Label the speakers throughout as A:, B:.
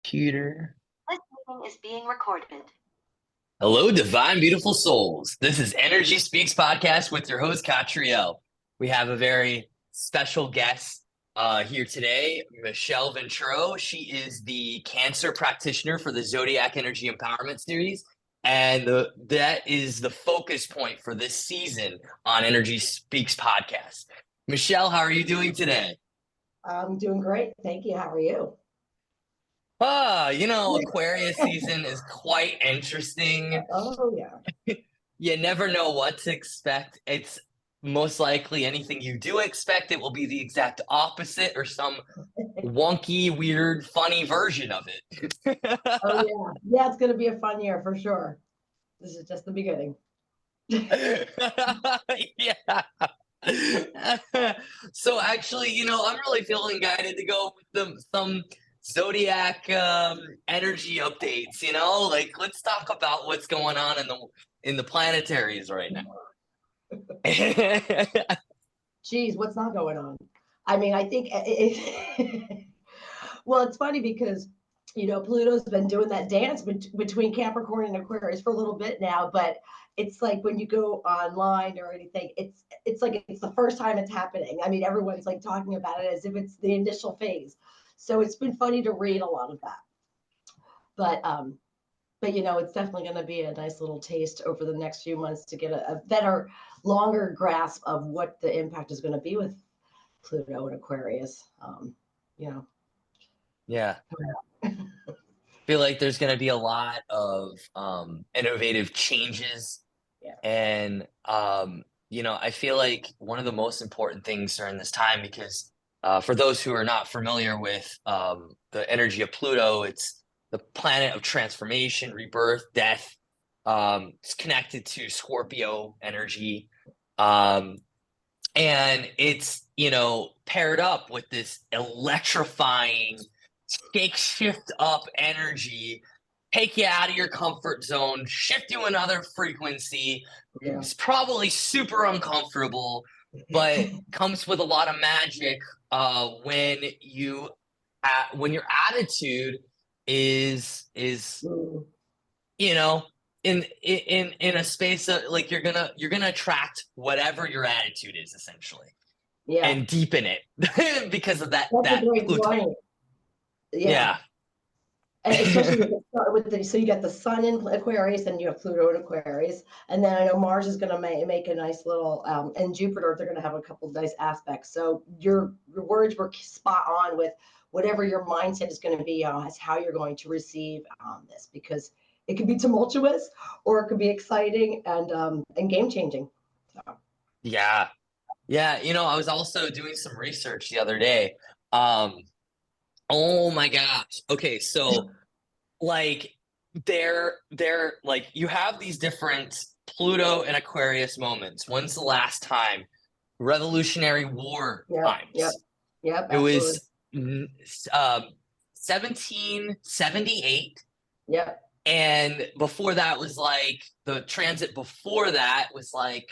A: Computer.
B: This meeting is being recorded.
A: Hello, divine, beautiful souls. This is Energy Speaks Podcast with your host, Catriel. We have a very special guest here today, Michele Venturo. She is the Cancer practitioner for the Zodiac Energy Empowerment Series. And that is the focus point for this season on Energy Speaks Podcast. Michele, how are you doing today?
C: I'm doing great. Thank you. How are you?
A: Aquarius season is quite interesting.
C: Oh, yeah.
A: You never know what to expect. It's most likely anything you do expect, it will be the exact opposite or some wonky, weird, funny version of it.
C: Oh, yeah. Yeah, it's going to be a fun year for sure. This is just the beginning.
A: Yeah. So actually, I'm really feeling guided to go with some Zodiac energy updates, like let's talk about what's going on in the planetaries right now.
C: Geez, what's not going on? I mean, I think well, it's funny because Pluto's been doing that dance between Capricorn and Aquarius for a little bit now, but it's like when you go online or anything, it's like it's the first time it's happening. I mean, everyone's like talking about it as if it's the initial phase. So it's been funny to read a lot of that. But it's definitely going to be a nice little taste over the next few months to get a better, longer grasp of what the impact is going to be with Pluto and Aquarius.
A: Yeah. Feel like there's going to be a lot of innovative changes.
C: Yeah.
A: And, I feel like one of the most important things during this time, because for those who are not familiar with the energy of Pluto, it's the planet of transformation, rebirth, death. It's connected to Scorpio energy. And it's, paired up with this electrifying, shift up energy, take you out of your comfort zone, shift you another frequency.
C: Yeah.
A: It's probably super uncomfortable, but comes with a lot of magic when your attitude is in a space of like you're gonna attract whatever your attitude is essentially.
C: Yeah.
A: And deepen it because of that.
C: That's
A: that
C: a great
A: Pluto.
C: point. Yeah. And especially so you got the sun in Aquarius and you have Pluto in Aquarius. And then I know Mars is going to make a nice little, and Jupiter, they're going to have a couple of nice aspects. So your words were spot on with whatever your mindset is going to be as how you're going to receive this, because it could be tumultuous or it could be exciting and game changing. So.
A: Yeah. I was also doing some research the other day. Oh my gosh. Okay, so like they're like you have these different Pluto and Aquarius moments. When's the last time? Revolutionary War times.
C: Yep.
A: It was 1778.
C: Yep.
A: And before that was like the transit before that was like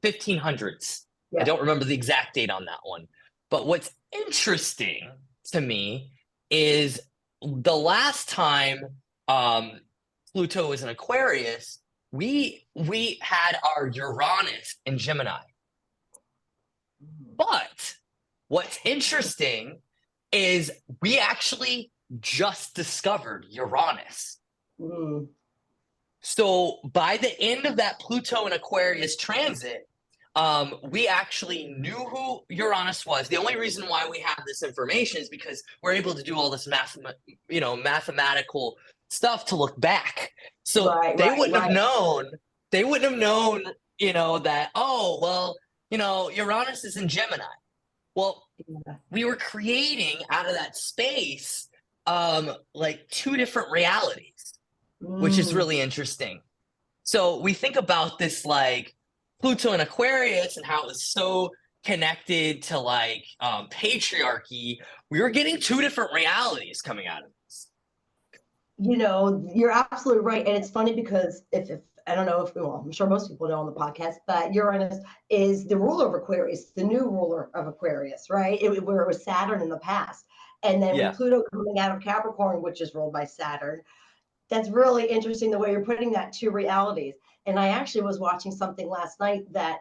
A: 1500s.
C: Yep.
A: I don't remember the exact date on that one. But what's interesting to me is the last time Pluto was in Aquarius, we had our Uranus in Gemini. But what's interesting is we actually just discovered Uranus.
C: Mm.
A: So by the end of that Pluto and Aquarius transit, we actually knew who Uranus was. The only reason why we have this information is because we're able to do all this mathematical stuff to look back. So they wouldn't have known. They wouldn't have known, that, Uranus is in Gemini. Well, we were creating out of that space, like two different realities, which is really interesting. So we think about this like Pluto and Aquarius and how it was so connected to like patriarchy. We were getting two different realities coming out of this.
C: You're absolutely right. And it's funny because if I don't know if, I'm sure most people know on the podcast, but Uranus is the ruler of Aquarius, the new ruler of Aquarius, right? Where it was Saturn in the past. And then
A: Yeah.
C: with Pluto coming out of Capricorn, which is ruled by Saturn, that's really interesting the way you're putting that two realities. And I actually was watching something last night that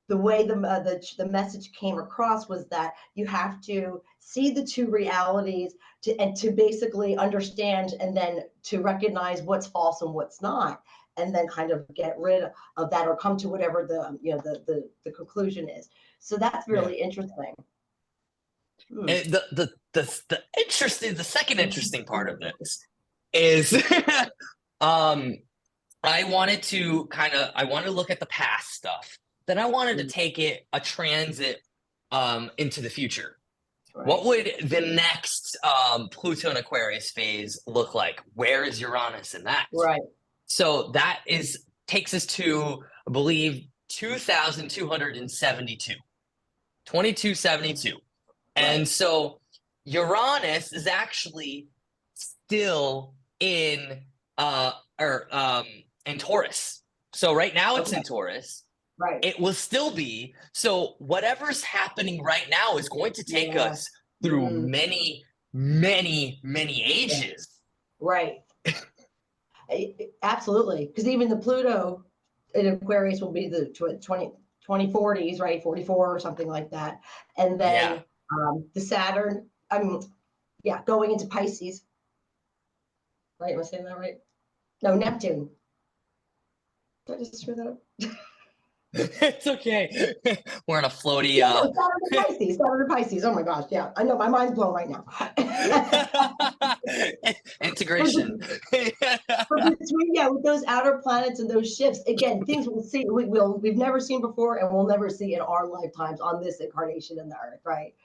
C: the way the message came across was that you have to see the two realities to basically understand, and then to recognize what's false and what's not, and then kind of get rid of that, or come to whatever the conclusion is. So that's really interesting.
A: And the second interesting part of this is I wanted to look at the past stuff. Then I wanted to take it a transit into the future.
C: Right.
A: What would the next Pluto and Aquarius phase look like? Where is Uranus in that?
C: Right.
A: So that takes us to, I believe, 2272. 2272. And so Uranus is actually still in Taurus. So right now it's in Taurus.
C: Right.
A: It will still be. So whatever's happening right now is going to take us through many, many, many ages.
C: Right. Absolutely. Because even the Pluto in Aquarius will be the 2040s, right? 44 or something like that. And then the Saturn, going into Pisces. Right? Am I saying that right? No, Neptune. Did I just screw that up?
A: It's okay. We're in a floaty.
C: Saturn Pisces. Oh my gosh. Yeah. I know my mind's blown right now.
A: Integration.
C: With those outer planets and those shifts, again, things we've never seen before, and we'll never see in our lifetimes on this incarnation in the earth, right?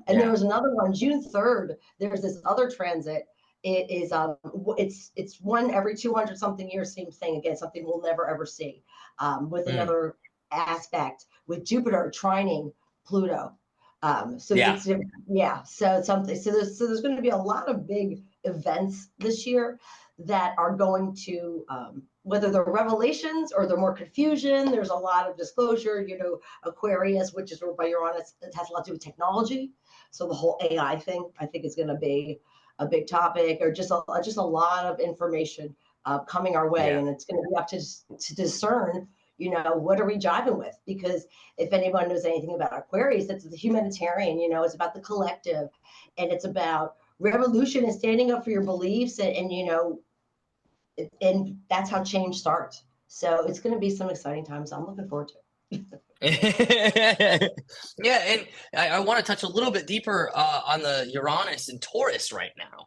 C: There was another one, June 3rd. There's this other transit. It is it's one every 200 something years, same thing again, something we'll never ever see, with another aspect with Jupiter trining Pluto. So there's going to be a lot of big events this year that are going to, whether they're revelations or they're more confusion. There's a lot of disclosure. Aquarius, which is ruled by Uranus, it has a lot to do with technology. So the whole AI thing, I think, is going to be a big topic, or just a lot of information coming our way, and it's going to be up to discern. What are we jiving with? Because if anyone knows anything about Aquarius, it's the humanitarian, it's about the collective, and it's about revolution and standing up for your beliefs, and that's how change starts. So it's going to be some exciting times. I'm looking forward to it.
A: And I want to touch a little bit deeper on the Uranus and Taurus right now.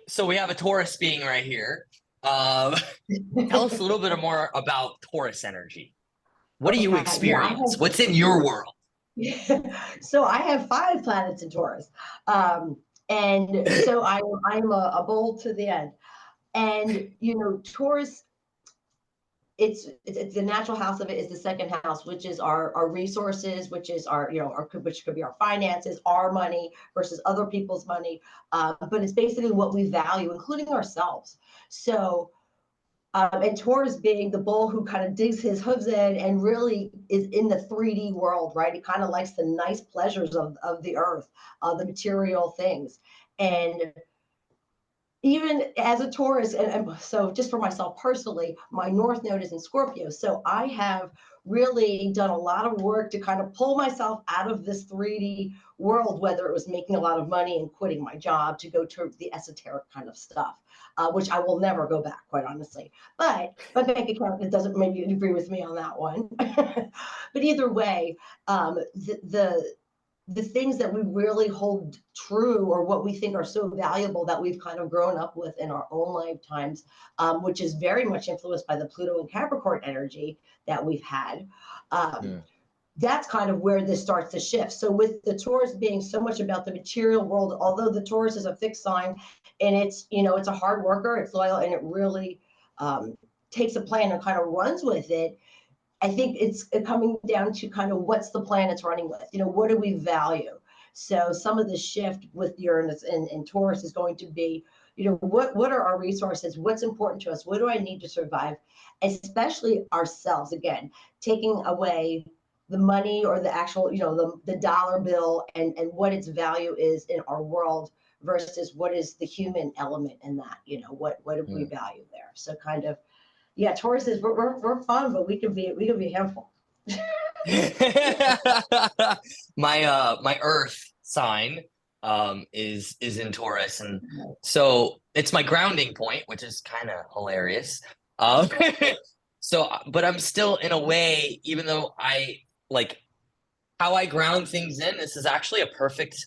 A: So we have a Taurus being right here. Tell us a little bit more about Taurus energy. What do you experience? What's in your world?
C: So I have 5 planets in Taurus. And so I'm a bull to the end. And, Taurus, it's the natural house of it is the second house, which is our resources, which is which could be our finances, our money versus other people's money. But it's basically what we value, including ourselves. So, and Taurus being the bull who kind of digs his hooves in and really is in the 3D world, right? He kind of likes the nice pleasures of the earth, the material things. And even as a Taurus, and so just for myself personally, my North Node is in Scorpio. So I have really done a lot of work to kind of pull myself out of this 3D world, whether it was making a lot of money and quitting my job to go to the esoteric kind of stuff, which I will never go back, quite honestly. But my bank account, it doesn't maybe agree with me on that one. But either way, the things that we really hold true, or what we think are so valuable that we've kind of grown up with in our own lifetimes, which is very much influenced by the Pluto and Capricorn energy that we've had. That's kind of where this starts to shift. So with the Taurus being so much about the material world, although the Taurus is a fixed sign, and it's a hard worker, it's loyal, and it really takes a plan and kind of runs with it. I think it's coming down to kind of what's the plan it's running with. What do we value? So some of the shift with Uranus and Taurus is going to be, what are our resources? What's important to us? What do I need to survive? Especially ourselves, again, taking away the money or the actual, the dollar bill and what its value is in our world versus what is the human element in that, what do we value there? So kind of, yeah, Taurus is, we're fun, but we can be a handful.
A: My earth sign is in Taurus, and so it's my grounding point, which is kind of hilarious. Um, so, but I'm still in a way, even though I like how I ground things in. This is actually a perfect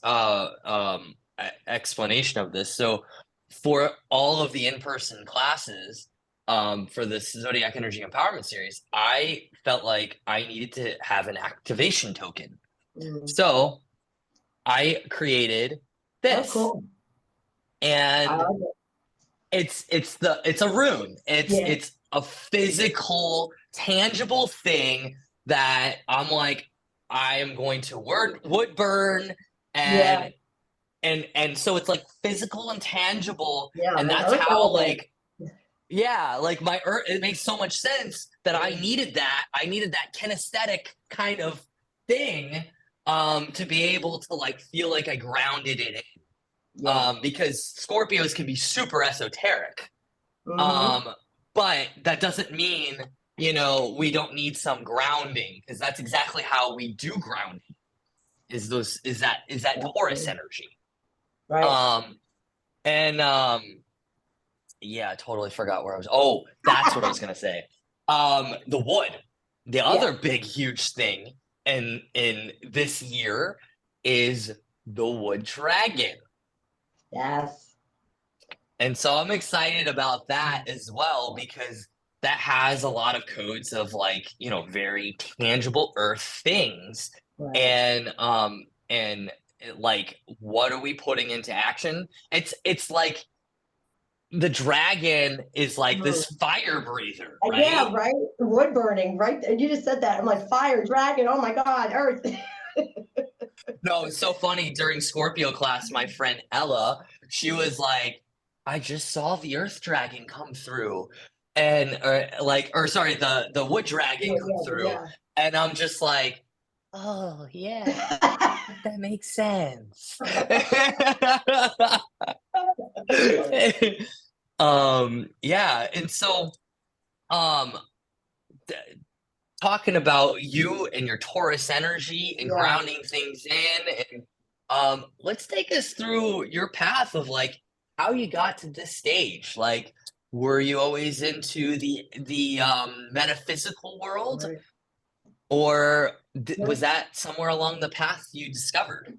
A: explanation of this. So, for all of the in-person classes, for this Zodiac Energy Empowerment Series, I felt like I needed to have an activation token. So I created this.
C: Oh, cool.
A: And
C: I like
A: it's a rune. It's a physical, tangible thing that I'm like, I am going to wood burn and so it's like physical and tangible. And that's how like my earth, it makes so much sense that I needed that kinesthetic kind of thing to be able to like feel like I grounded it in. Because Scorpios can be super esoteric. But that doesn't mean, we don't need some grounding, because that's exactly how we do grounding is that Taurus energy.
C: Right.
A: Yeah, I totally forgot where I was. Oh, that's what I was gonna say. The wood. The other big, huge thing in this year is the wood dragon.
C: Yes.
A: And so I'm excited about that as well, because that has a lot of codes of like, very tangible earth things.
C: Right.
A: And like, what are we putting into action? It's like the dragon is like this fire breather, right?
C: Yeah, right. Wood burning, right? And you just said that. I'm like, fire, dragon. Oh my God, earth.
A: No, it's so funny. During Scorpio class, my friend Ella, she was like, I just saw the earth dragon come through. Or sorry, the wood dragon come through. And I'm just like, oh yeah, that makes sense. Yeah, and so um talking about you and your Taurus energy and grounding things in, and let's take us through your path of like how you got to this stage. Like, were you always into the metaphysical world, or was that somewhere along the path you discovered?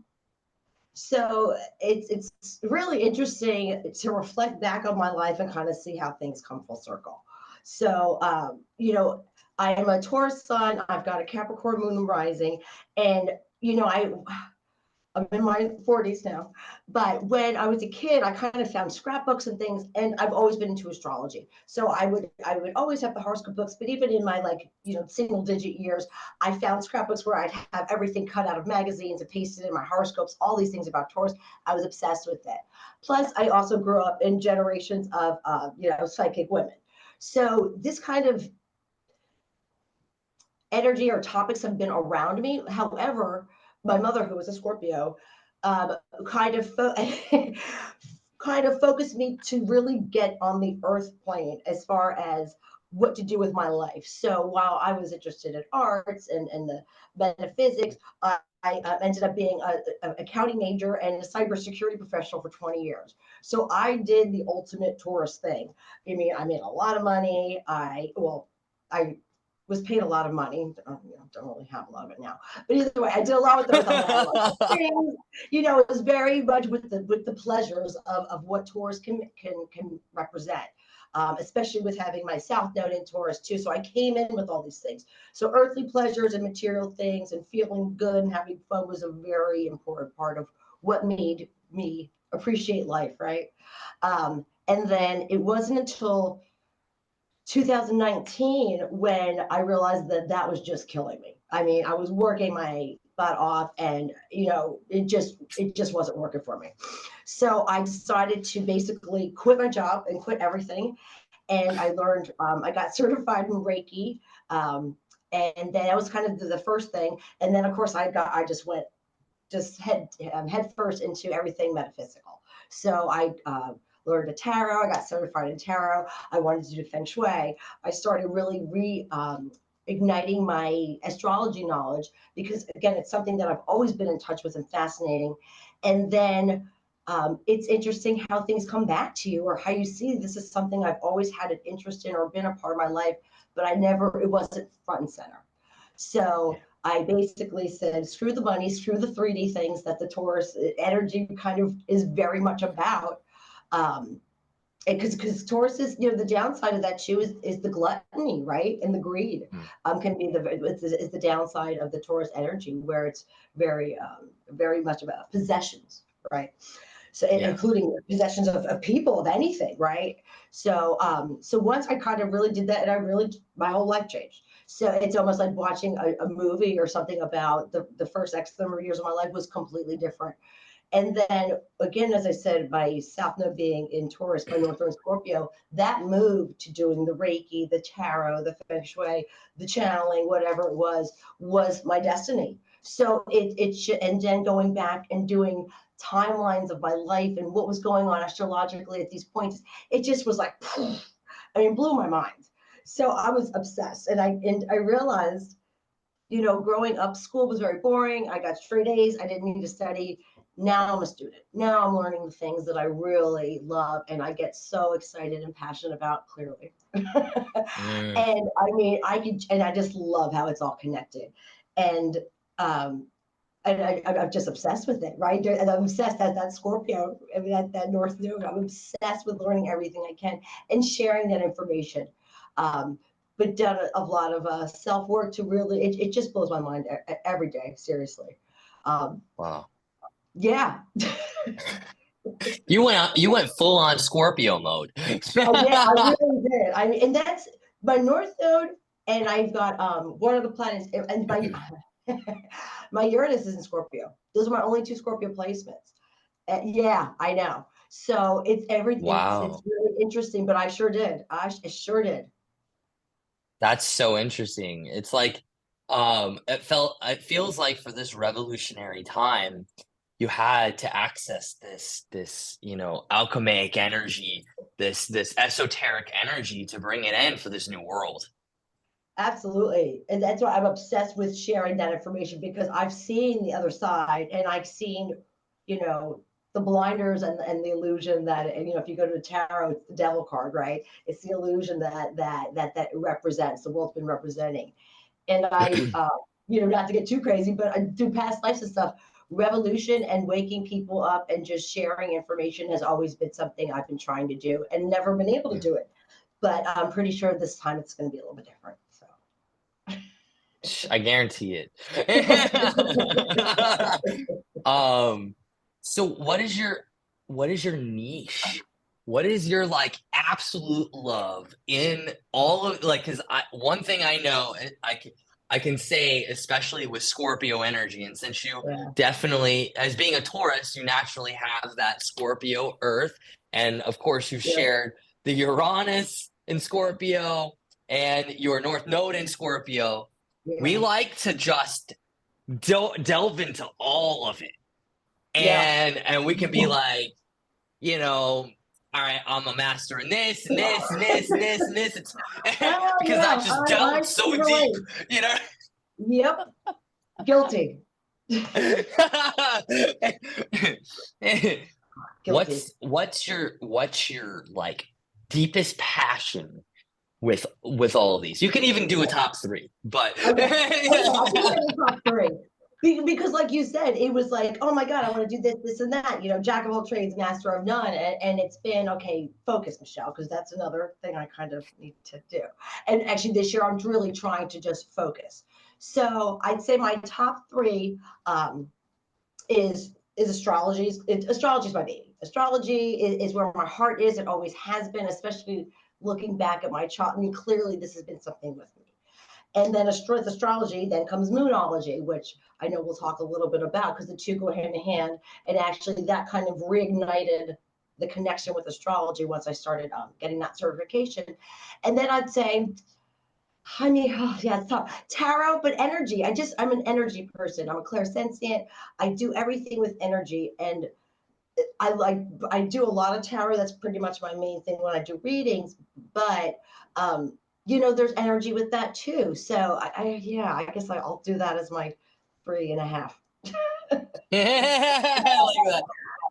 C: So it's really interesting to reflect back on my life and kind of see how things come full circle. So I am a Taurus sun. I've got a Capricorn moon rising, and I'm in my 40s now, but when I was a kid, I kind of found scrapbooks and things, and I've always been into astrology. So I would always have the horoscope books, but even in my single digit years, I found scrapbooks where I'd have everything cut out of magazines and pasted in my horoscopes, all these things about Taurus. I was obsessed with it. Plus, I also grew up in generations of psychic women. So this kind of energy or topics have been around me. However, my mother, who was a Scorpio, kind of kind of focused me to really get on the earth plane as far as what to do with my life. So while I was interested in arts and the metaphysics, I ended up being an accounting major and a cybersecurity professional for 20 years. So I did the ultimate Taurus thing. I mean, I made a lot of money. I was paid a lot of money. Don't really have a lot of it now, but either way, I did a lot with it. It was very much with the pleasures of what Taurus can represent, especially with having my South Node in Taurus too. So I came in with all these things. So earthly pleasures and material things and feeling good and having fun was a very important part of what made me appreciate life, right? And then it wasn't until 2019 when I realized that was just killing me. I mean, I was working my butt off, and it just wasn't working for me. So I decided to basically quit my job and quit everything. And I learned, I got certified in Reiki. And then that was kind of the first thing. And then of course I just went head first into everything metaphysical. So I learned a tarot. I got certified in tarot. I wanted to do feng shui. I started really igniting my astrology knowledge, because again, it's something that I've always been in touch with and fascinating. And then it's interesting how things come back to you, or how you see this is something I've always had an interest in or been a part of my life, but it wasn't front and center. So I basically said, screw the money, screw the 3D things that the Taurus energy kind of is very much about. Because Taurus is, the downside of that too is the gluttony, right? And the greed can be is the downside of the Taurus energy, where it's very much about possessions, right? So including possessions of people, of anything, right? So once I kind of really did that, and my whole life changed. So it's almost like watching a movie or something about the first X number of years of my life was completely different. And then again, as I said, my South Node being in Taurus, my North Node in Scorpio, that moved to doing the Reiki, the tarot, the feng shui, the channeling, whatever it was my destiny. So and then going back and doing timelines of my life and what was going on astrologically at these points, it just was like, blew my mind. So I was obsessed, and I realized, growing up, school was very boring. I got straight A's. I didn't need to study. Now I'm a student. Now I'm learning the things that I really love, and I get so excited and passionate about, clearly. And I just love how it's all connected. And I'm just obsessed with it, right? And I'm obsessed that Scorpio, that North Node. I'm obsessed with learning everything I can and sharing that information. But done a lot of self-work to really, it just blows my mind every day, seriously.
A: Wow.
C: Yeah.
A: You went full on Scorpio mode.
C: Oh, yeah, I really did. And that's my North Node, and I've got one of the planets, and my Uranus is in Scorpio. Those are my only 2 Scorpio placements. Yeah, I know. So it's everything.
A: Wow.
C: It's really interesting, but I sure did. I sure did.
A: That's so interesting. It's like, it feels like for this revolutionary time, you had to access this, alchemic energy, this esoteric energy to bring it in for this new world.
C: Absolutely. And that's why I'm obsessed with sharing that information, because I've seen the other side, and I've seen, the blinders and the illusion that, and if you go to the tarot, it's the devil card, right? It's the illusion that represents the world's been representing. And I, not to get too crazy, but I do past lives and stuff. Revolution and waking people up and just sharing information has always been something I've been trying to do and never been able to do it. But I'm pretty sure this time it's going to be a little bit different.
A: I guarantee it. So what is your niche? What is your absolute love in all of, because one thing I know, I can say, especially with Scorpio energy, and since you definitely, as being a Taurus, you naturally have that Scorpio Earth, and of course you've shared the Uranus in Scorpio and your North Node in Scorpio. We like to just delve into all of it, and we can be like, all right, I'm a master in this and this and this and this and this. It's because I just delved so deep,
C: Yep. Guilty.
A: What's your deepest passion with all of these? You can even do a top 3, but
C: top 3. Because like you said, it was like, oh my God, I want to do this and that, jack of all trades, master of none. And it's been, okay, focus, Michelle, because that's another thing I kind of need to do. And actually this year I'm really trying to just focus. So I'd say my top 3 is astrology. Astrology is my baby. Astrology is where my heart is. It always has been, especially looking back at my chart. Clearly this has been something with me. And then with astrology, then comes moonology, which I know we'll talk a little bit about because the two go hand in hand. And actually that kind of reignited the connection with astrology once I started getting that certification. And then I'd say, I mean, oh, yeah, it's tough. Tarot, but energy. I'm an energy person. I'm a clairsentient. I do everything with energy. And I do a lot of tarot. That's pretty much my main thing when I do readings. But there's energy with that too. So I guess I'll do that as my 3.5.
A: I like that.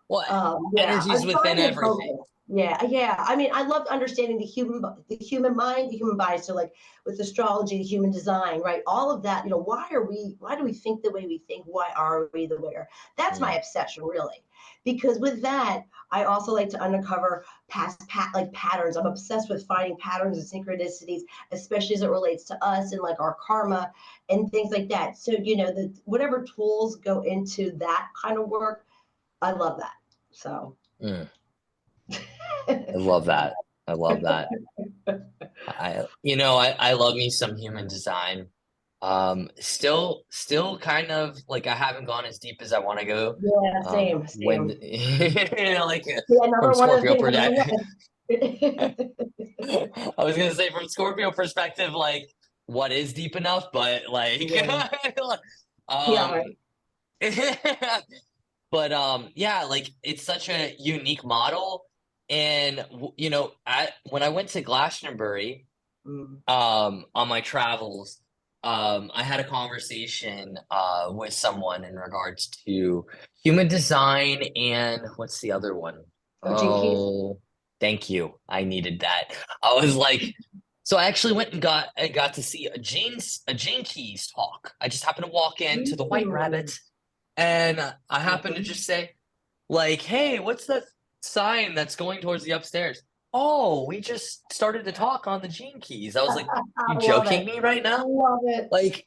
A: Well, energy's
C: I'm
A: within
C: trying to
A: everything.
C: focus. Yeah. I mean, I love understanding the human mind, the human body. So like with astrology, the human design, right? All of that, why do we think the way we think? Why are we the way we are? That's my obsession, really. Because with that, I also like to uncover patterns. I'm obsessed with finding patterns and synchronicities, especially as it relates to us and like our karma and things like that. So, whatever tools go into that kind of work, I love that. So.
A: I love that. I love that. I love me some human design. Still kind of like I haven't gone as deep as I want to go.
C: Yeah, same.
A: When like from
C: Another one of
A: Scorpio
C: the
A: I was gonna say from Scorpio perspective, like what is deep enough, but like
C: yeah.
A: But yeah, like it's such a unique model. And when I went to Glastonbury, on my travels, I had a conversation with someone in regards to human design and what's the other one? Oh, thank you. I needed that. I was like, so I actually went and got to see a Gene Keys talk. I just happened to walk into the White Rabbit, and I happened to just say, like, hey, what's that sign that's going towards the upstairs? Oh, we just started to talk on the Gene Keys. I was like, you joking me right now?
C: Love it.
A: Like,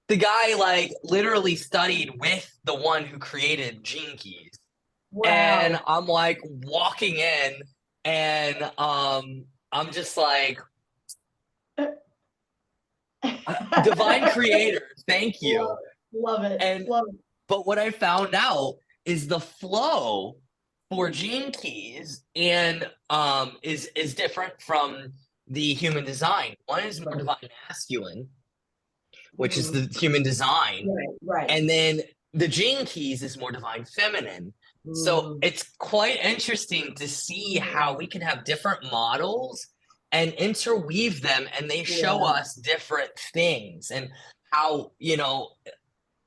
A: the guy, like, literally studied with the one who created Gene Keys.
C: Wow.
A: And I'm, like, walking in, and I'm just like, divine creator, thank you.
C: Love it.
A: But what I found out is the flow for Gene Keys and is different from the human design. One is more divine masculine, which is the human design.
C: Right.
A: And then the Gene Keys is more divine feminine. So it's quite interesting to see how we can have different models and interweave them, and they show us different things, and how,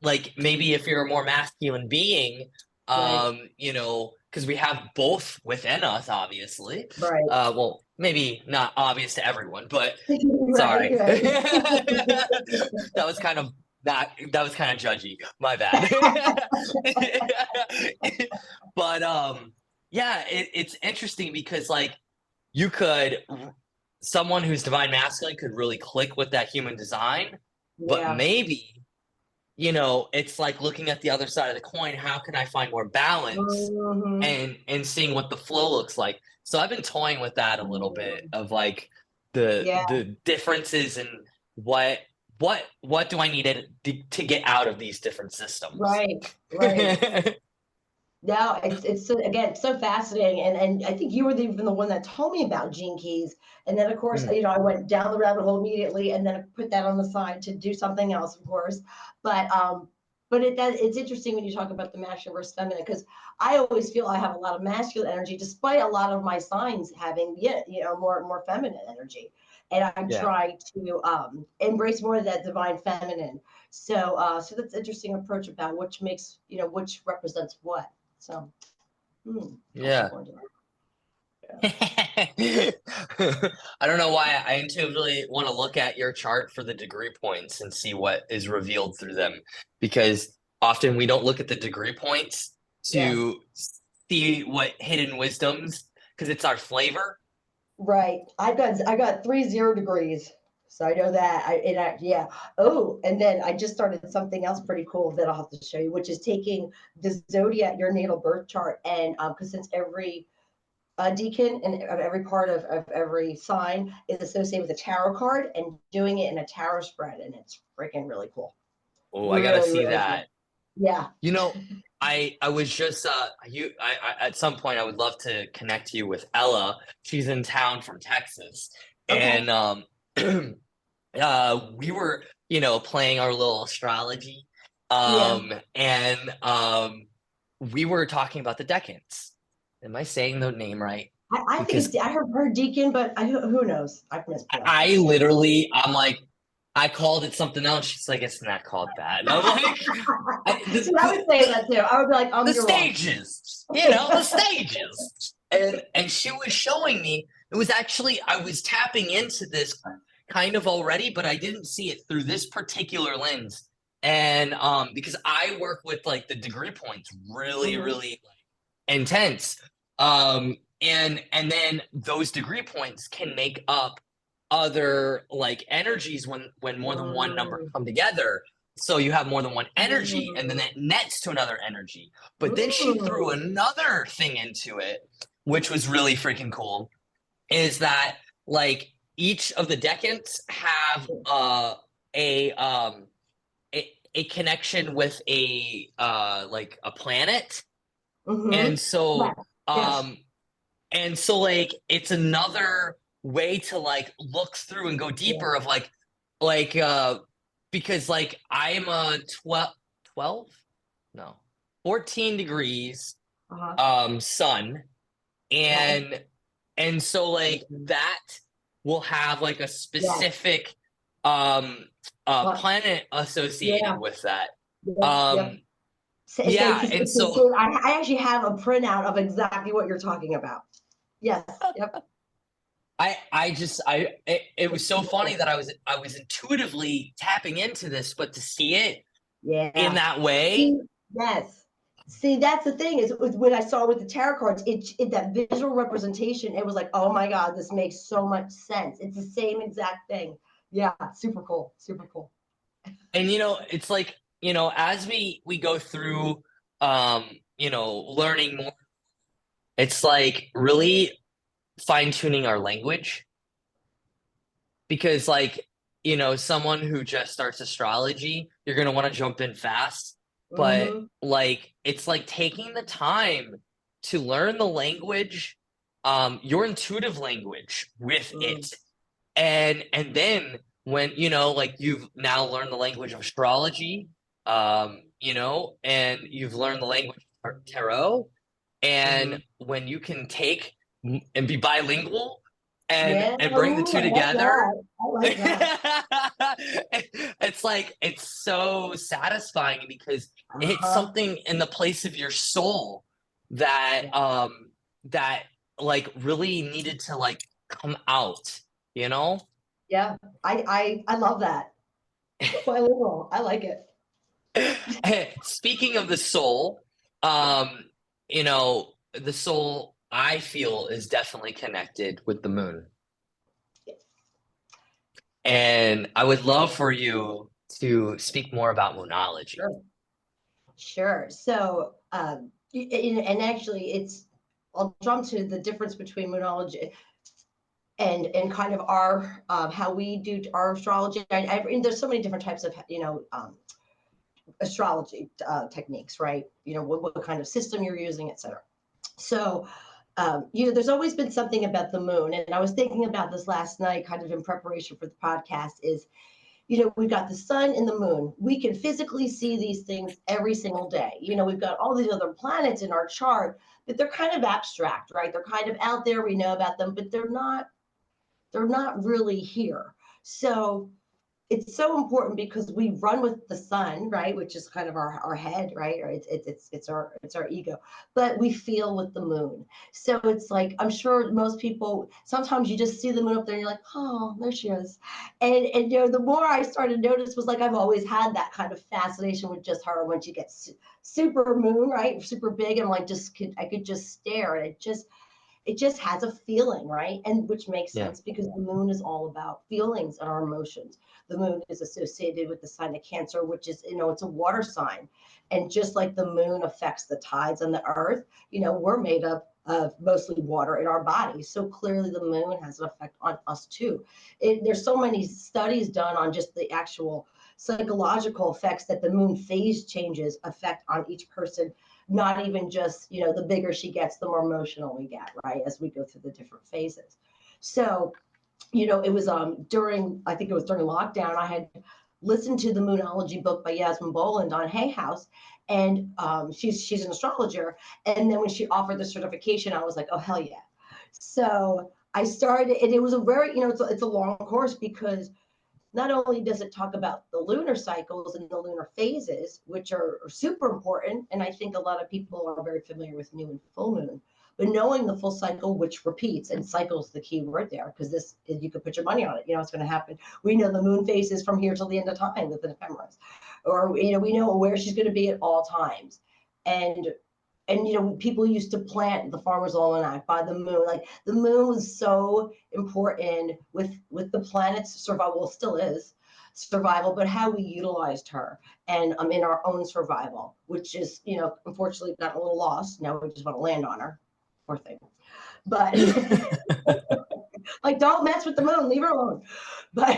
A: like maybe if you're a more masculine being, because we have both within us, obviously.
C: Right.
A: Well, maybe not obvious to everyone, but
C: Right,
A: sorry.
C: right.
A: That was kind of judgy. My bad. But yeah, it's interesting because like someone who's divine masculine could really click with that human design, but maybe it's like looking at the other side of the coin. How can I find more balance and seeing what the flow looks like? So I've been toying with that a little bit of like the differences and what do I need to get out of these different systems?
C: Right. No, it's again so fascinating, and I think you were even the one that told me about Gene Keys, and then of course I went down the rabbit hole immediately, and then I put that on the side to do something else, of course. But it's interesting when you talk about the masculine versus feminine, because I always feel I have a lot of masculine energy, despite a lot of my signs having more feminine energy, and I try to embrace more of that divine feminine. So that's an interesting approach about which makes which represents what. So,
A: yeah. I don't know why I intuitively want to look at your chart for the degree points and see what is revealed through them, because often we don't look at the degree points to see what hidden wisdoms, because it's our flavor.
C: Right. I got 3 0 degrees. So I know that Oh, and then I just started something else pretty cool that I'll have to show you, which is taking the zodiac, your natal birth chart, and because since every deacon and of every part of every sign is associated with a tarot card, and doing it in a tarot spread, and it's freaking really cool.
A: Oh, I gotta
C: Really,
A: see
C: really cool.
A: that.
C: Yeah.
A: You know, I was just at some point I would love to connect you with Ella. She's in town from Texas.
C: Okay.
A: And we were, playing our little astrology.
C: Yeah.
A: And we were talking about the decans. Am I saying the name right?
C: I think
A: Because
C: it's, I heard deacon, but who knows? I've mispronounced
A: I
C: it.
A: literally, I'm like, I called it something else. She's like, it's not called that. And I'm like,
C: See, I would say that too. I would be like,
A: the
C: you're wrong.
A: stages, the stages. And she was showing me, it was actually, I was tapping into this kind of already, but I didn't see it through this particular lens. And because I work with like the degree points really,
C: Mhm.
A: really intense. And then those degree points can make up other like energies when more than one number come together. So you have more than one energy, and then that nets to another energy. But then she threw
C: Ooh.
A: another thing into it, which was really freaking cool, is that like each of the decans have a um a connection with a like a planet.
C: Mm-hmm.
A: And so
C: Yes.
A: um and so like it's another way to like look through and go
C: Yeah.
A: deeper of like because like I'm a 12 no 14 degrees
C: Uh-huh.
A: sun,
C: Okay.
A: and so like that will have like a
C: Yes.
A: specific
C: But
A: planet associated
C: yeah.
A: with that.
C: Yep. Yep.
A: um
C: So
A: yeah, and
C: it's the
A: so
C: same. I actually have a printout of exactly what you're talking about. Yes. Yep.
A: it was
C: It's
A: so
C: super
A: funny
C: cool.
A: that I was intuitively tapping into this, but to see it in
C: Yeah.
A: that way.
C: See, yes. See, that's the thing is when I saw with the tarot cards, that visual representation, it was like, oh my God, this makes so much sense. It's the same exact thing. Yeah, super cool. Super cool.
A: And it's like, as we go through learning more, it's like really fine-tuning our language, because like someone who just starts astrology, you're going to want to jump in fast, but
C: Mm-hmm.
A: like it's like taking the time to learn the language, your intuitive language with
C: Mm.
A: it. And then when like you've now learned the language of astrology, and you've learned the language of tarot,
C: Mm-hmm.
A: and when you can take and be bilingual
C: Yeah.
A: and bring the
C: Ooh,
A: two
C: I like
A: together,
C: that. I like that.
A: it's like it's so satisfying because it hits
C: Uh-huh.
A: something in the place of your soul that
C: Yeah.
A: that like really needed to like come out, you know?
C: Yeah. I love that. Bilingual. I like it.
A: Speaking of the soul,
C: Yeah.
A: the soul I feel is definitely connected with the moon.
C: Yeah.
A: And I would love for you to speak more about moonology.
C: Sure. Sure. So, and actually, I'll jump to the difference between moonology and kind of our how we do our astrology. And there's so many different types of astrology techniques, right? What kind of system you're using, et cetera. So, there's always been something about the moon, and I was thinking about this last night, kind of in preparation for the podcast. Is we've got the sun and the moon. We can physically see these things every single day. We've got all these other planets in our chart, but they're kind of abstract, right? They're kind of out there. We know about them, but they're not really here. So it's so important because we run with the sun, right? Which is kind of our head, right? Or it's our ego, but we feel with the moon. So it's like, I'm sure most people, sometimes you just see the moon up there and you're like, oh, there she is. And the more I started to notice was like, I've always had that kind of fascination with just her when she gets super moon, right? Super big. And like, I could just stare, and it just has a feeling, right? And which makes
A: Yeah.
C: sense because the moon is all about feelings and our emotions. The moon is associated with the sign of Cancer, which is, it's a water sign. And just like the moon affects the tides on the earth, we're made up of mostly water in our bodies. So clearly the moon has an effect on us too. There's so many studies done on just the actual psychological effects that the moon phase changes affect on each person, not even just, the bigger she gets, the more emotional we get, right, as we go through the different phases. So, it was I think it was during lockdown, I had listened to the Moonology book by Yasmin Boland on Hay House, and she's an astrologer. And then when she offered the certification, I was like, oh hell yeah! So I started, and it was a very, it's a long course, because not only does it talk about the lunar cycles and the lunar phases, which are super important, and I think a lot of people are very familiar with new and full moon, but knowing the full cycle, which repeats, and cycle is the key word there, because this, you could put your money on it. It's going to happen. We know the moon phases from here till the end of time with the ephemeris, or we know where she's going to be at all times, and people used to plant the farmer's almanac by the moon. Like, the moon was so important with the planet's survival. Well, still is survival, but how we utilized her, and in our own survival, which is, unfortunately got a little lost. Now we just want to land on her, poor thing. But like, don't mess with the moon, leave her alone. But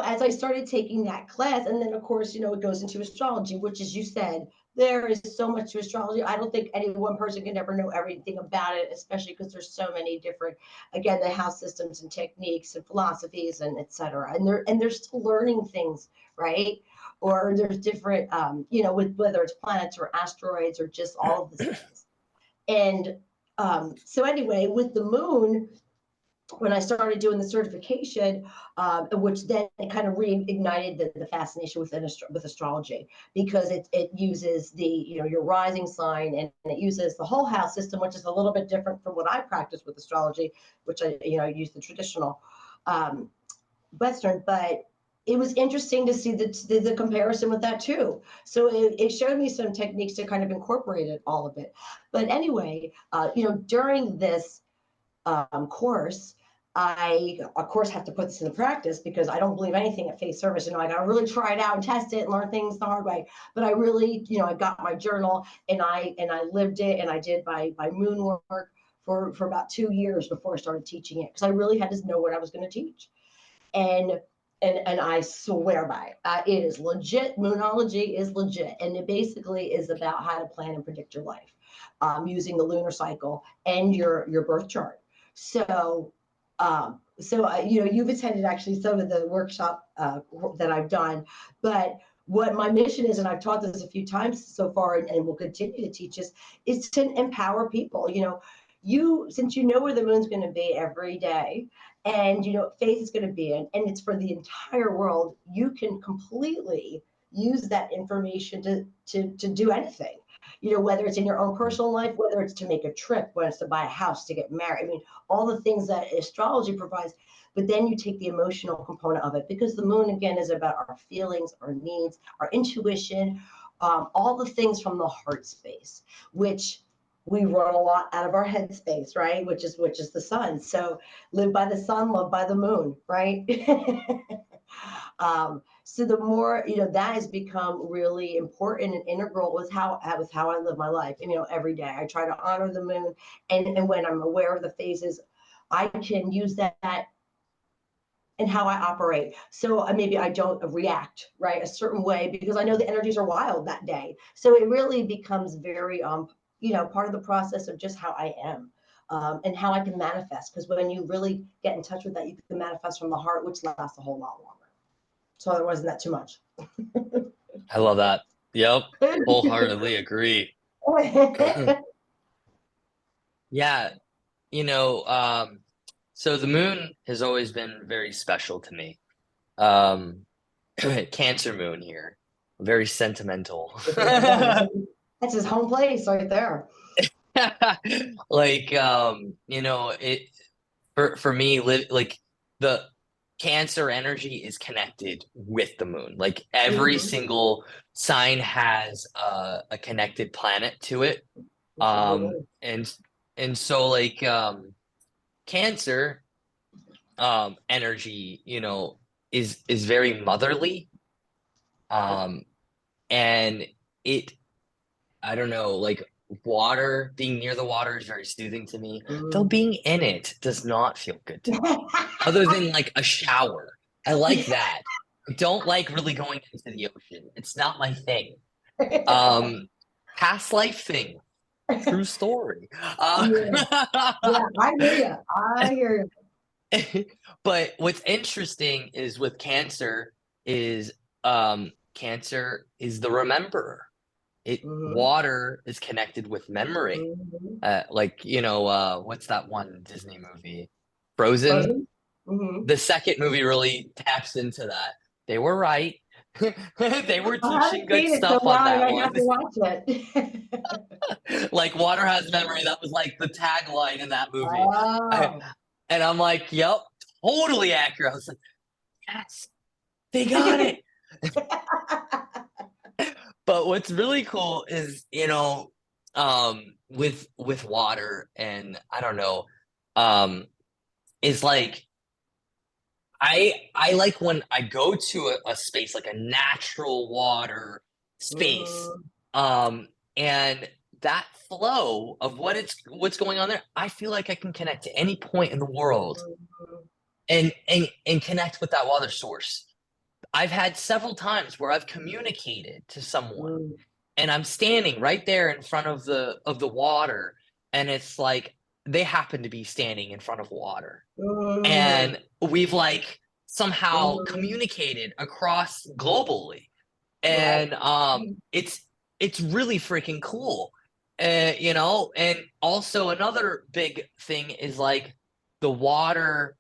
C: as I started taking that class, and then of course, it goes into astrology, which, as you said, there is so much to astrology. I don't think any one person can ever know everything about it, especially because there's so many different, again, the house systems and techniques and philosophies and etc. And they're still learning things, right? Or there's different, with whether it's planets or asteroids or just all of the things. And so anyway, with the moon, when I started doing the certification, which then kind of reignited the fascination with astrology, because it uses the, your rising sign, and it uses the whole house system, which is a little bit different from what I practice with astrology, which I use the traditional Western, but it was interesting to see the comparison with that too. So it showed me some techniques to kind of incorporate all of it. But anyway, during this course, I of course have to put this into practice, because I don't believe anything at faith service. I got to really try it out and test it and learn things the hard way. But I really, I got my journal, and I lived it, and I did my moon work for about 2 years before I started teaching it, because I really had to know what I was going to teach. And I swear by it. It is legit. Moonology is legit, and it basically is about how to plan and predict your life, using the lunar cycle and your birth chart. So, you've attended actually some of the workshop that I've done, but what my mission is, and I've taught this a few times so far, and will continue to teach this, is to empower people. Since you know where the moon's going to be every day, and faith is going to be in, and it's for the entire world, you can completely use that information to do anything. Whether it's in your own personal life, whether it's to make a trip, whether it's to buy a house, to get married. I mean, all the things that astrology provides, but then you take the emotional component of it, because the moon, again, is about our feelings, our needs, our intuition, all the things from the heart space, which we run a lot out of our head space, right? Which is the sun. So live by the sun, love by the moon, right? So the more, that has become really important and integral with how I live my life. And, every day I try to honor the moon, and when I'm aware of the phases, I can use that and how I operate. So maybe I don't react right a certain way, because I know the energies are wild that day. So it really becomes very, part of the process of just how I am, and how I can manifest. Because when you really get in touch with that, you can manifest from the heart, which lasts a whole lot longer. So there wasn't that too much.
A: I love that. Yep. Wholeheartedly agree. Yeah. So the moon has always been very special to me. Cancer moon here, very sentimental.
C: That's his home place right there.
A: Like, it for me, like, the Cancer energy is connected with the moon. Like, every single sign has a connected planet to it. And so, like, Cancer energy, is very motherly. And I don't know, like water, being near the water is very soothing to me. Though
C: Mm.
A: being in it does not feel good to me. Other than like a shower. I like that. I don't like really going into the ocean. It's not my thing. Past life thing. True story.
C: Yeah, yeah, I hear you. I hear
A: But what's interesting is with is cancer is the rememberer.
C: you.
A: Water is connected with memory.
C: Hmm.
A: Like, what's that one Disney movie? Frozen.
C: Frozen. Hmm.
A: The second movie really taps into that. They were right. They were
C: I
A: teaching
C: haven't
A: good
C: seen it, so
A: stuff
C: now
A: on
C: I
A: that
C: might
A: one.
C: have to watch it.
A: Like water has memory. That was like the tagline in that movie.
C: Oh.
A: And I'm like, yep, totally accurate. I was like, yes, they got it. But what's really cool is, with water and I don't know, is like I like when I go to a space like a natural water space,
C: Mhm,
A: and that flow of what's going on there, I feel like I can connect to any point in the world
C: mhm,
A: and connect with that water source. I've had several times where I've communicated to someone
C: mhm,
A: and I'm standing right there in front of the water, and it's like they happen to be standing in front of water.
C: mhm,
A: And we've like somehow
C: mhm.
A: communicated across globally.
C: Right.
A: And it's really freaking cool. And also another big thing is like the water,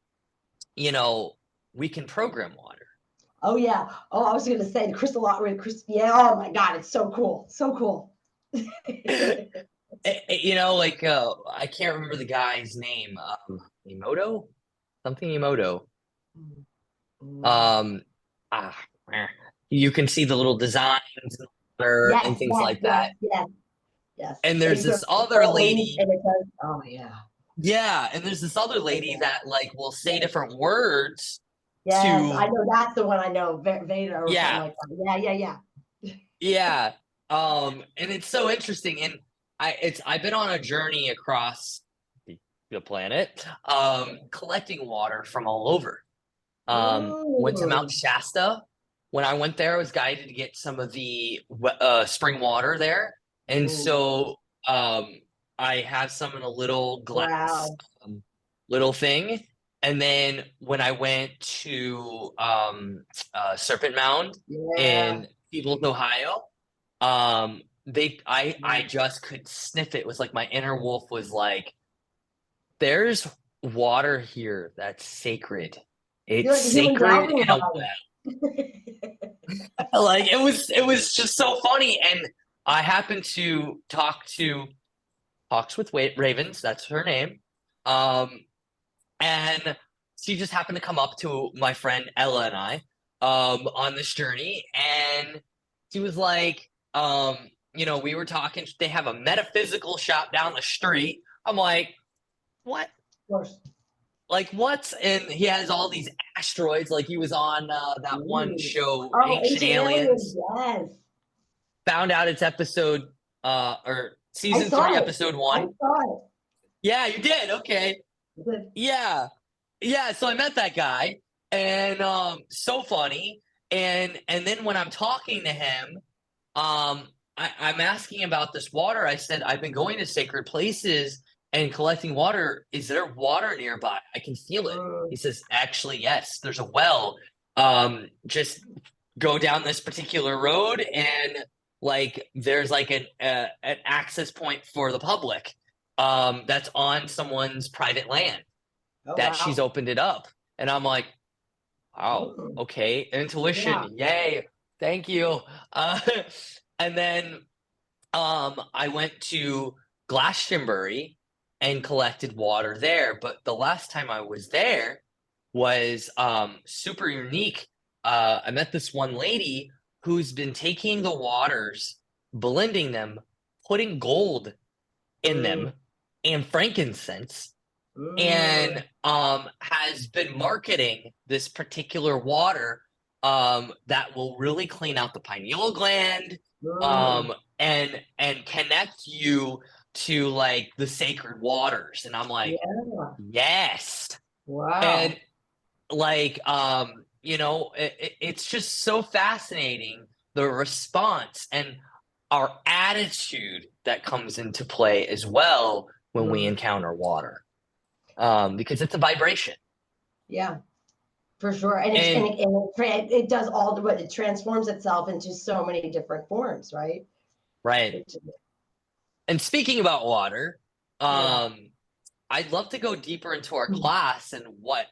A: you know, we can program water.
C: Oh yeah. Oh, I was gonna say the crystal yeah, oh my God, it's so cool. So cool.
A: Like I can't remember the guy's name. Emoto? Something Emoto.
C: Mm.
A: Um ah, eh. You can see the little designs and
C: Yes,
A: things
C: yes,
A: like
C: yes,
A: that.
C: yes, yes.
A: And
C: And
A: there's
C: it goes
A: this other
C: orange
A: lady,
C: and it goes, oh yeah.
A: yeah, and there's this other
C: Oh,
A: lady
C: yeah.
A: that like will say
C: Yes,
A: different words
C: yes, I
A: to,
C: know that's the one I know, Veda or something
A: yeah,
C: like that. Yeah, yeah, yeah.
A: yeah. And it's so interesting. And I've been on a journey across the planet, collecting water from all over. Went to Mount
C: Mm.
A: Shasta. When I went there, I was guided to get some of the spring water there. And
C: Ooh,
A: so I have some in a little glass
C: wow.
A: little thing. And then when I went to Serpent Mound
C: Yeah.
A: in Peebles, Ohio, I
C: Mm.
A: just could sniff it. It was like my inner wolf was like, there's water here that's sacred. It's
C: You're like the human
A: sacred
C: dowsing
A: in a
C: rod.
A: well. Like it was just so funny. And I happened to talks with Ravens, that's her name. Um, and she just happened to come up to my friend Ella and I on this journey, and she was like, we were talking, they have a metaphysical shop down the street. I'm like, what?
C: Of course.
A: Like what? And he has all these asteroids. Like he was on that one
C: Mm.
A: show,
C: Oh,
A: Ancient
C: Ancient Aliens,
A: Aliens.
C: yes.
A: Found out it's episode or
C: I
A: season
C: saw
A: three,
C: it.
A: episode
C: I
A: one.
C: saw
A: Yeah, you did. Okay.
C: it. Good.
A: Yeah. Yeah. So I met that guy, and so funny. And then when I'm talking to him, I'm asking about this water. I said, I've been going to sacred places and collecting water. Is there water nearby? I can feel it.
C: Mm.
A: He says, actually, yes, there's a well. Just go down this particular road, and like there's like an access point for the public. That's on someone's private land
C: Oh,
A: that she's
C: wow.
A: opened it up. And I'm like, wow,
C: Mm.
A: okay,
C: Yeah.
A: intuition, yay, thank you. Uh, and then I went to Glastonbury and collected water there. But the last time I was there was super unique. I met this one lady who's been taking the waters, blending them, putting gold in
C: Mm.
A: them and frankincense,
C: Mm.
A: and has been marketing this particular water that will really clean out the pineal gland,
C: Mm,
A: and connect you to like the sacred waters. And I'm like,
C: yeah.
A: yes. And
C: Wow.
A: like, it's just so fascinating, the response and our attitude that comes into play as well when we
C: Mm,
A: encounter water, because it's a vibration.
C: yeah, for sure. And
A: And
C: it does all the, what it transforms itself into so many different forms, right?
A: right.
C: Which,
A: And speaking about water,
C: yeah.
A: I'd love to go deeper into our class and what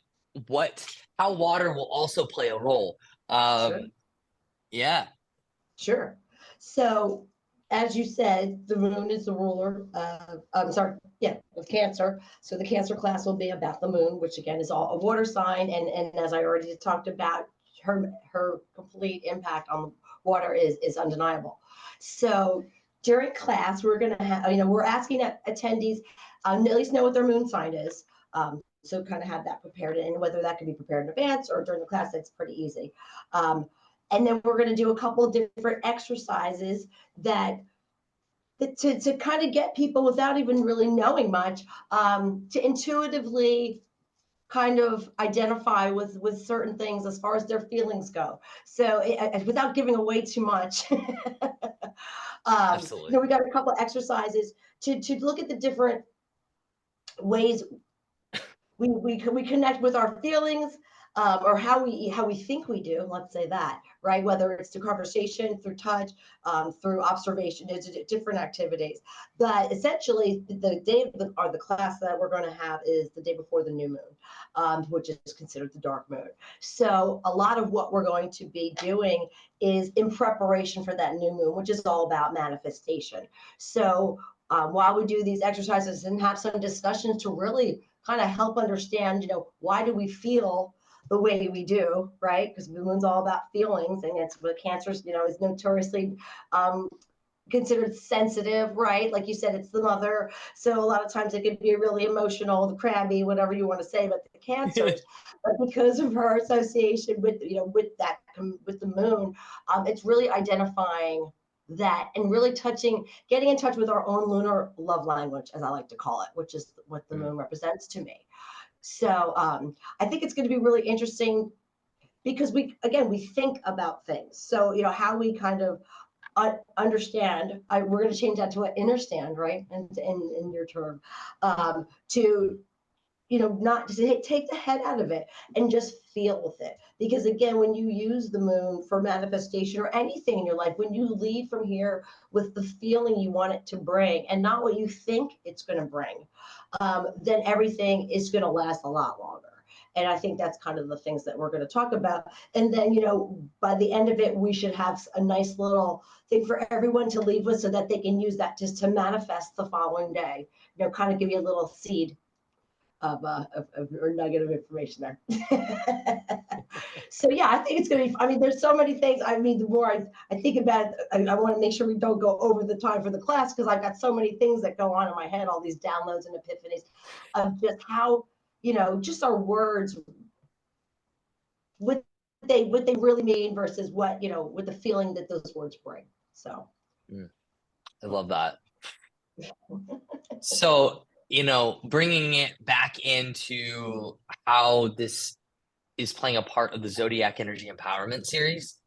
A: how water will also play a role.
C: Sure.
A: Yeah.
C: Sure. So, as you said, the moon is the ruler of, I'm sorry, yeah, of Cancer. So the Cancer class will be about the moon, which again is all a water sign. And as I already talked about, her complete impact on the water is undeniable. So during class, we're going to have, we're asking attendees at least know what their moon sign is. So kind of have that prepared, and whether that can be prepared in advance or during the class, that's pretty easy. And then we're going to do a couple of different exercises that to kind of get people without even really knowing much, to intuitively kind of identify with certain things as far as their feelings go. So without giving away too much,
A: Absolutely.
C: we got a couple of exercises to look at the different ways we connect with our feelings, or how we think we do. Let's say that, right? Whether it's through conversation, through touch, through observation, it's different activities. But essentially, the day of the class that we're going to have is the day before the new moon, which is considered the dark moon. So a lot of what we're going to be doing is in preparation for that new moon, which is all about manifestation. So while we do these exercises and have some discussions to really kind of help understand, why do we feel the way we do, right? Because the moon's all about feelings, and it's what Cancer's, is notoriously considered sensitive, right? Like you said, it's the mother. So a lot of times it can be really emotional, the crabby, whatever you want to say about the Cancers. But because of her association with, with the moon, it's really identifying that and really getting in touch with our own lunar love language, as I like to call it, which is what the moon represents to me. So I think it's going to be really interesting because we think about things. So, how we kind of understand, we're going to change that to an understand, right? And in your term, to not to take the head out of it and just feel with it. Because again, when you use the moon for manifestation or anything in your life, when you leave from here with the feeling you want it to bring and not what you think it's going to bring, then everything is going to last a lot longer. And I think that's kind of the things that we're going to talk about. And then, by the end of it, we should have a nice little thing for everyone to leave with so that they can use that just to manifest the following day, kind of give you a little seed of or nugget of information there. So yeah, I think it's going to be, there's so many things. The more I think about it, I want to make sure we don't go over the time for the class, because I've got so many things that go on in my head, all these downloads and epiphanies of just how, just our words, what they really mean versus what, with the feeling that those words bring. So.
A: I love that. So, bringing it back into how this is playing a part of the Zodiac Energy Empowerment Series.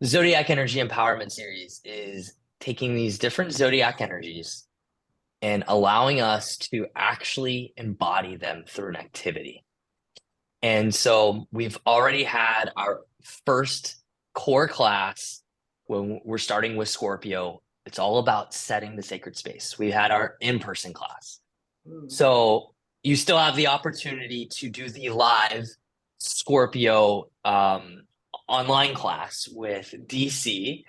A: The Zodiac Energy Empowerment Series is taking these different zodiac energies and allowing us to actually embody them through an activity. And so we've already had our first core class when we're starting with Scorpio. It's all about setting the sacred space. We had our in-person class. So you still have the opportunity to do the live Scorpio online class with DC,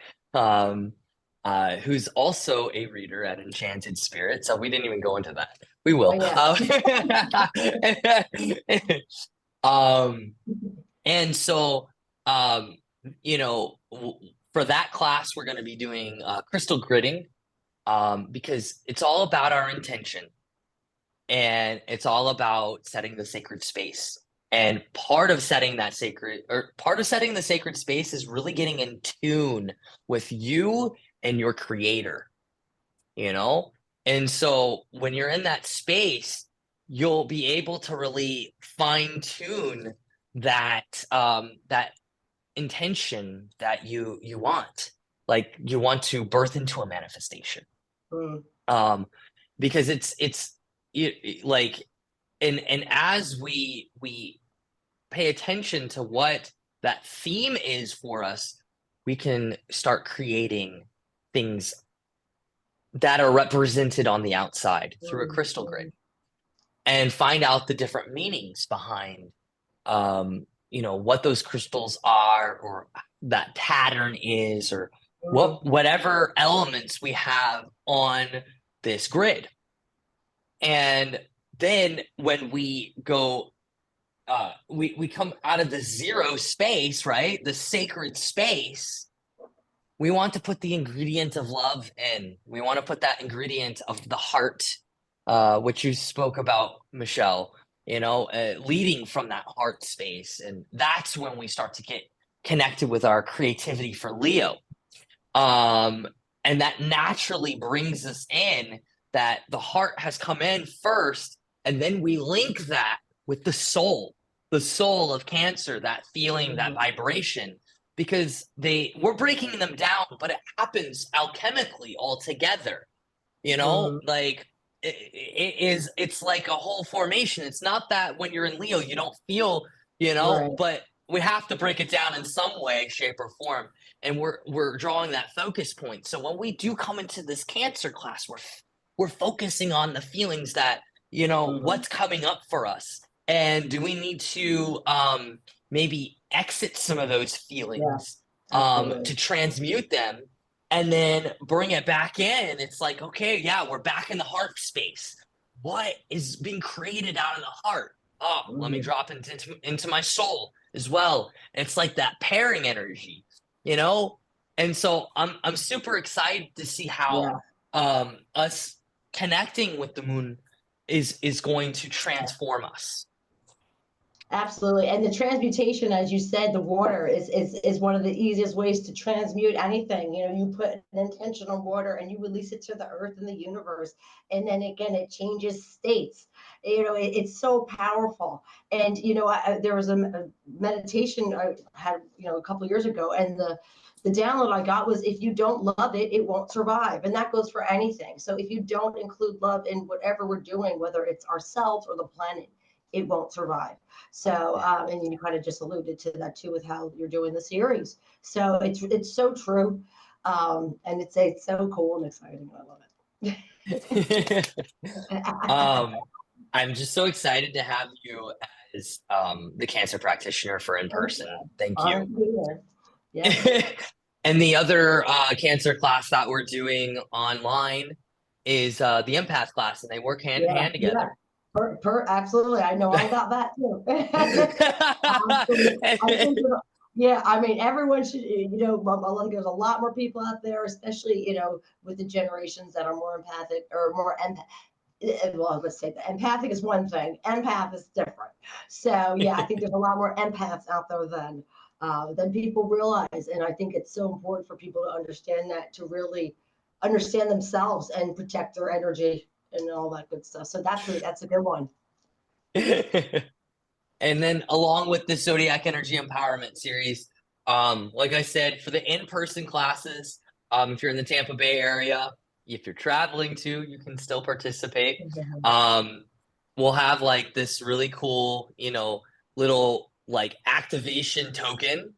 A: who's also a reader at Enchanted Spirit. So we didn't even go into that. We will.
C: Oh, yeah.
A: And so, for that class, we're going to be doing crystal gridding, because it's all about our intention and it's all about setting the sacred space. And part of setting that sacred, or part of setting the sacred space, is really getting in tune with you and your creator, you know? And so when you're in that space, you'll be able to really fine tune that that intention that you want. Like, you want to birth into a manifestation.
C: Mm.
A: Because like, and as we pay attention to what that theme is for us, we can start creating things that are represented on the outside through a crystal grid, and find out the different meanings behind what those crystals are, or that pattern is, or whatever elements we have on this grid. And then when we go, we come out of the zero space, right? The sacred space. We want to put the ingredient of love in. We want to put that ingredient of the heart, which you spoke about, Michelle, leading from that heart space. And that's when we start to get connected with our creativity for Leo. And that naturally brings us in, that the heart has come in first, and then we link that with the soul of Cancer, that feeling, that vibration, because we're breaking them down, but it happens alchemically all together. Like, it's like a whole formation. It's not that when you're in Leo you don't feel,
C: Right.
A: but we have to break it down in some way, shape, or form. And we're drawing that focus point. So when we do come into this Cancer class, we're focusing on the feelings that, what's coming up for us, and do we need to maybe exit some of those feelings, to transmute them, and then bring it back in. It's like, okay, yeah, we're back in the heart space. What is being created out of the heart? Oh, let me drop into my soul as well. And it's like that pairing energy, And so I'm super excited to see how us connecting with the moon is going to transform us.
C: Absolutely. And the transmutation, as you said, the water is one of the easiest ways to transmute anything. You put an intention on water and you release it to the earth and the universe. And then again, it changes states. It's so powerful. And, there was a meditation I had, a couple of years ago, and the download I got was, if you don't love it, it won't survive. And that goes for anything. So if you don't include love in whatever we're doing, whether it's ourselves or the planet, it won't survive. So, and you kind of just alluded to that too, with how you're doing the series. So it's so true. And it's so cool and exciting. I love it.
A: I'm just so excited to have you as the Cancer practitioner for In Person. Thank you.
C: Yeah.
A: And the other Cancer class that we're doing online is the empath class, and they work hand in hand together.
C: Yeah. Absolutely. I know all about that too. I mean, everyone should, there's a lot more people out there, especially, with the generations that are more empathic or more well, let's say the empathic is one thing, empath is different. So yeah, I think there's a lot more empaths out there than people realize. And I think it's so important for people to understand that, to really understand themselves and protect their energy and all that good stuff. So that's a good one.
A: And then along with the Zodiac Energy Empowerment Series, like I said, for the in-person classes, if you're in the Tampa Bay area, if you're traveling too, you can still participate. We'll have like this really cool, little like activation token.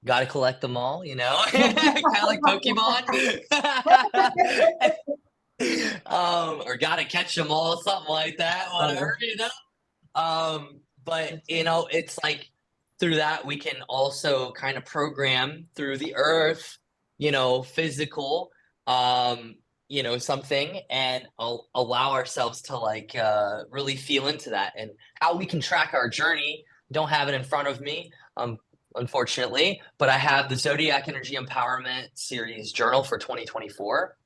A: Got to collect them all, kind of like Pokemon. Or got to catch them all, something like that, whatever, But, it's like, through that, we can also kind of program through the earth, physical, something, and allow ourselves to like really feel into that, and how we can track our journey. Don't have it in front of me, unfortunately, but I have the Zodiac Energy Empowerment Series journal for 2024.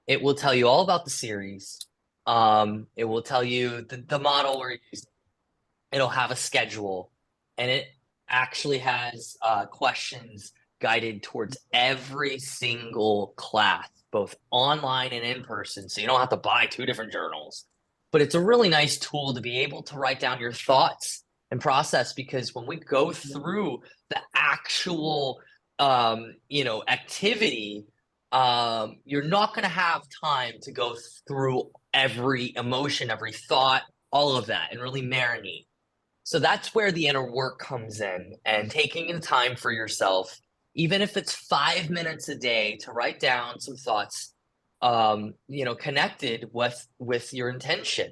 A: It will tell you all about the series. It will tell you the model we're using. it'll have a schedule, and it actually has questions guided towards every single class, both online and in person. So you don't have to buy two different journals. But it's a really nice tool to be able to write down your thoughts and process, because when we go through the actual activity, you're not going to have time to go through every emotion, every thought, all of that, and really marinate. So that's where the inner work comes in, and taking the time for yourself, even if it's 5 minutes a day, to write down some thoughts, connected with your intention.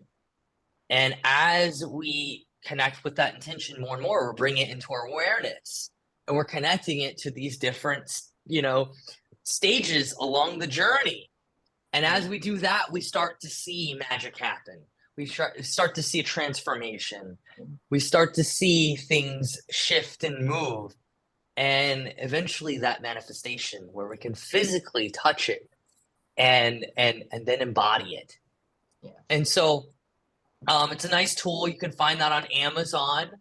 A: And as we connect with that intention more and more, we're bringing it into our awareness, and we're connecting it to these different, stages along the journey. And as we do that, we start to see magic happen. We start to see a transformation. We start to see things shift and move. And eventually that manifestation where we can physically touch it and then embody it.
C: Yeah.
A: And so it's a nice tool. You can find that on Amazon.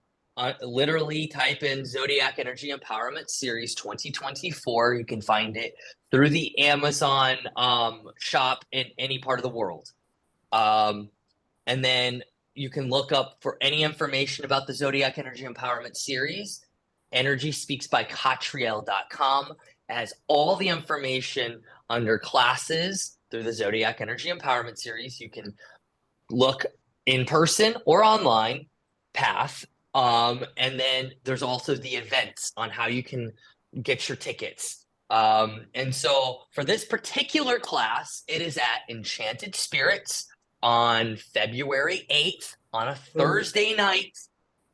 A: Literally type in Zodiac Energy Empowerment Series 2024. You can find it through the Amazon shop in any part of the world. And then you can look up for any information about the Zodiac Energy Empowerment Series. EnergySpeaksByCatriel.com has all the information under classes through the Zodiac Energy Empowerment Series. You can look in person or online path. And then there's also the events on how you can get your tickets. And so for this particular class, it is at Enchanted Spirits on February 8th on a Thursday night,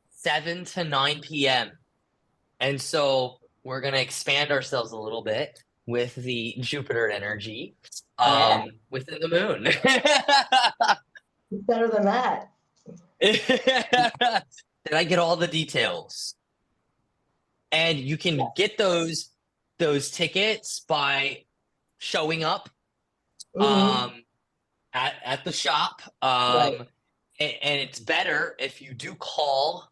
A: 7 to 9 p.m. And so we're going to expand ourselves a little bit with the Jupiter energy within the moon.
C: It's better than that.
A: Did I get all the details? And you can get those tickets by showing up at the shop.
C: Right.
A: And it's better if you do call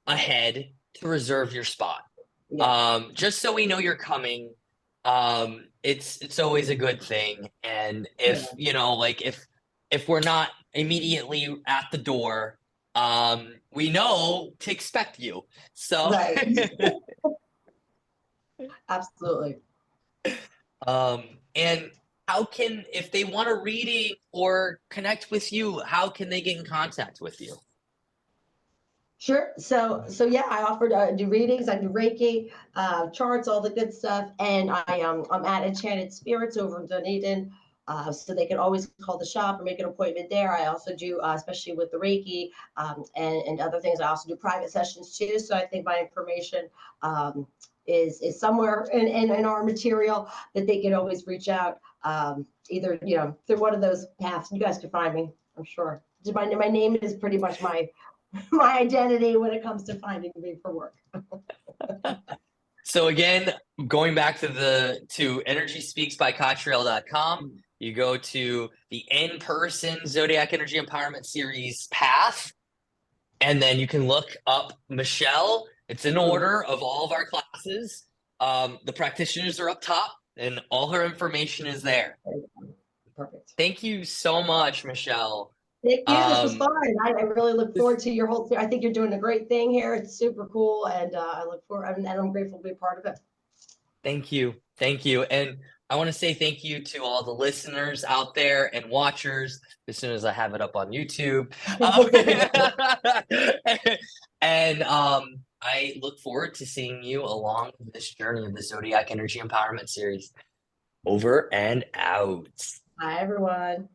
A: ahead to reserve your spot.
C: Yeah.
A: Just so we know you're coming. It's always a good thing. And if if we're not immediately at the door, we know to expect you. So
C: Right. Absolutely.
A: And how can, if they want a reading or connect with you, how can they get in contact with you?
C: Sure. So yeah, I offer to do readings. I do Reiki, charts, all the good stuff, and I'm at Enchanted Spirits over in Dunedin, so they can always call the shop or make an appointment there. I also do, especially with the Reiki and other things. I also do private sessions too. So I think my information is somewhere in our material that they can always reach out. Either through one of those paths. You guys can find me, I'm sure. My name is pretty much my identity when it comes to finding me for work.
A: So again, going back to EnergySpeaksByCatriel.com, you go to the In Person Zodiac Energy Empowerment Series path, and then you can look up Michele. It's in order of all of our classes. The practitioners are up top, and all her information is there.
C: Perfect.
A: Thank you so much, Michele.
C: Thank you. This was fun. I really look forward to your whole. I think you're doing a great thing here. It's super cool, and I look forward. And I'm grateful to be a part of it.
A: Thank you. Thank you. And I want to say thank you to all the listeners out there and watchers as soon as I have it up on YouTube. And I look forward to seeing you along this journey of the Zodiac Energy Empowerment Series. Over and out.
C: Hi, everyone.